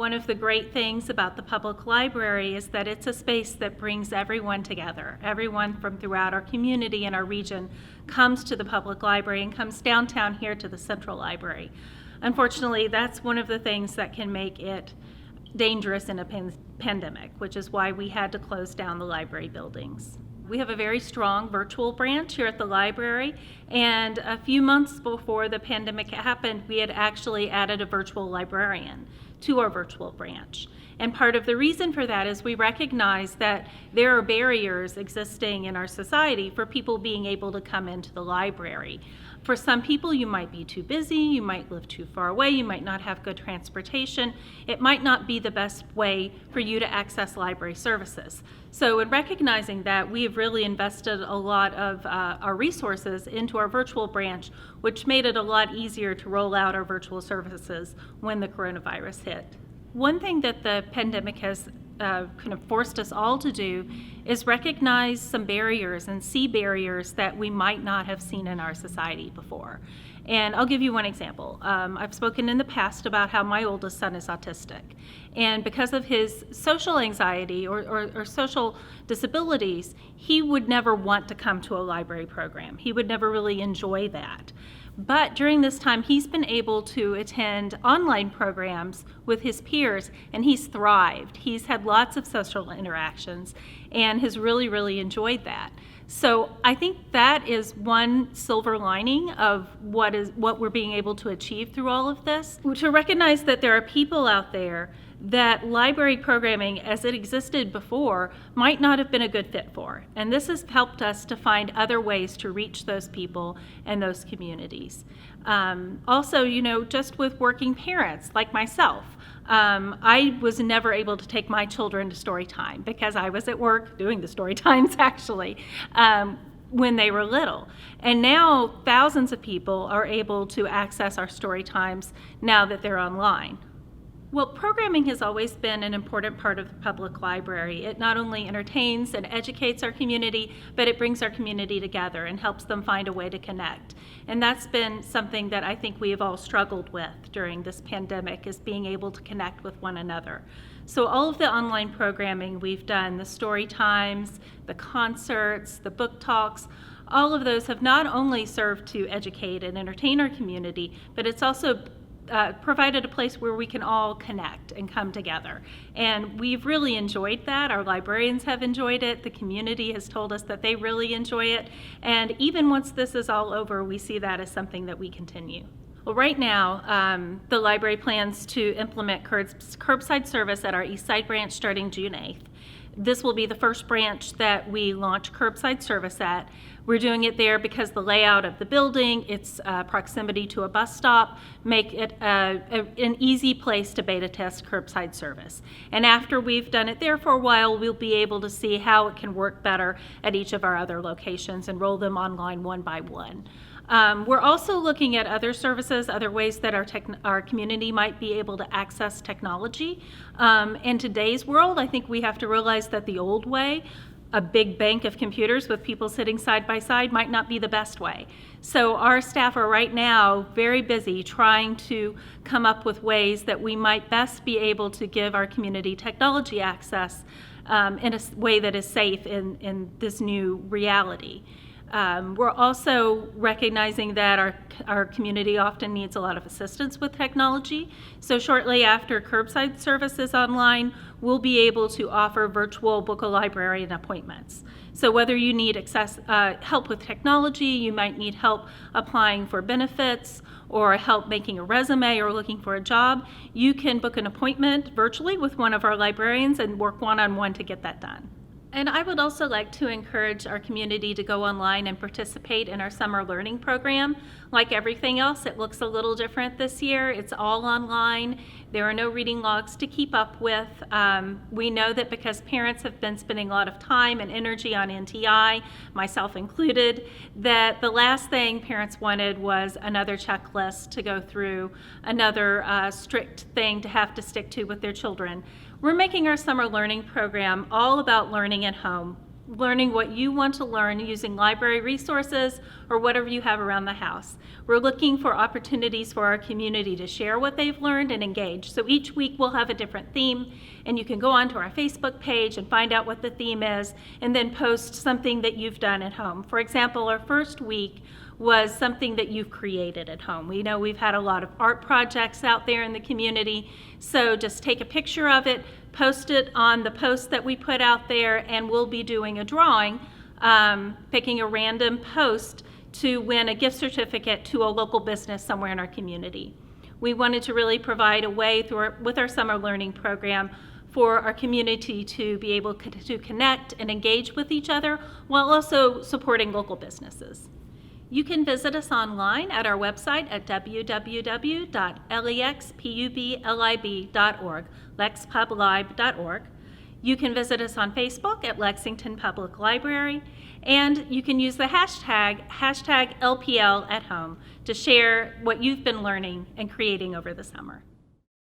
One of the great things about the public library is that it's a space that brings everyone together. Everyone from throughout our community and our region comes to the public library and comes downtown here to the Central Library. Unfortunately, that's one of the things that can make it dangerous in a pandemic, which is why we had to close down the library buildings. We have a very strong virtual branch here at the library, and a few months before the pandemic happened, we had actually added a virtual librarian to our virtual branch. And part of the reason for that is we recognize that there are barriers existing in our society for people being able to come into the library. For some people, you might be too busy, you might live too far away, you might not have good transportation. It might not be the best way for you to access library services. So in recognizing that, we have really invested a lot of our resources into our virtual branch, which made it a lot easier to roll out our virtual services when the coronavirus hit. One thing that the pandemic has kind of forced us all to do is recognize some barriers and see barriers that we might not have seen in our society before. And I'll give you one example. I've spoken in the past about how my oldest son is autistic. And because of his social anxiety or social disabilities, he would never want to come to a library program. He would never really enjoy that. But during this time, he's been able to attend online programs with his peers, and he's thrived. He's had lots of social interactions and has really, really enjoyed that. So I think that is one silver lining of what we're being able to achieve through all of this. To recognize that there are people out there that library programming as it existed before might not have been a good fit for. And this has helped us to find other ways to reach those people and those communities. Also, just with working parents like myself, I was never able to take my children to Storytime because I was at work doing the Storytimes actually. When they were little. And now thousands of people are able to access our Storytimes now that they're online. Well, programming has always been an important part of the public library. It not only entertains and educates our community, but it brings our community together and helps them find a way to connect. And that's been something that I think we have all struggled with during this pandemic, is being able to connect with one another. So all of the online programming we've done, the story times, the concerts, the book talks, all of those have not only served to educate and entertain our community, but it's also provided a place where we can all connect and come together. And we've really enjoyed that. Our librarians have enjoyed it. The community has told us that they really enjoy it. And even once this is all over, we see that as something that we continue. Well, right now, the library plans to implement curbside service at our East Side branch starting June 8th. This will be the first branch that we launch curbside service at. We're doing it there because the layout of the building, its proximity to a bus stop, make it an easy place to beta test curbside service. And after we've done it there for a while, we'll be able to see how it can work better at each of our other locations and roll them online one by one. We're also looking at other services, other ways that our community might be able to access technology. In today's world, I think we have to realize that the old way, a big bank of computers with people sitting side by side, might not be the best way. So our staff are right now very busy trying to come up with ways that we might best be able to give our community technology access in a way that is safe in this new reality. We're also recognizing that our community often needs a lot of assistance with technology. So shortly after curbside service is online, we'll be able to offer virtual book a librarian appointments. So whether you need help with technology, you might need help applying for benefits, or help making a resume or looking for a job, you can book an appointment virtually with one of our librarians and work one-on-one to get that done. And I would also like to encourage our community to go online and participate in our summer learning program. Like everything else, it looks a little different this year. It's all online. There are no reading logs to keep up with. We know that because parents have been spending a lot of time and energy on NTI, myself included, that the last thing parents wanted was another checklist to go through, another strict thing to have to stick to with their children. We're making our summer learning program all about learning at home, learning what you want to learn using library resources or whatever you have around the house. We're looking for opportunities for our community to share what they've learned and engage. So each week we'll have a different theme, and you can go onto our Facebook page and find out what the theme is and then post something that you've done at home. For example, our first week was something that you've created at home. We know we've had a lot of art projects out there in the community, so just take a picture of it, post it on the post that we put out there, and we'll be doing a drawing, picking a random post to win a gift certificate to a local business somewhere in our community. We wanted to really provide a way with our summer learning program for our community to be able to connect and engage with each other while also supporting local businesses. You can visit us online at our website at www.lexpublib.org, lexpublib.org. You can visit us on Facebook at Lexington Public Library, and you can use the hashtag LPLatHome to share what you've been learning and creating over the summer.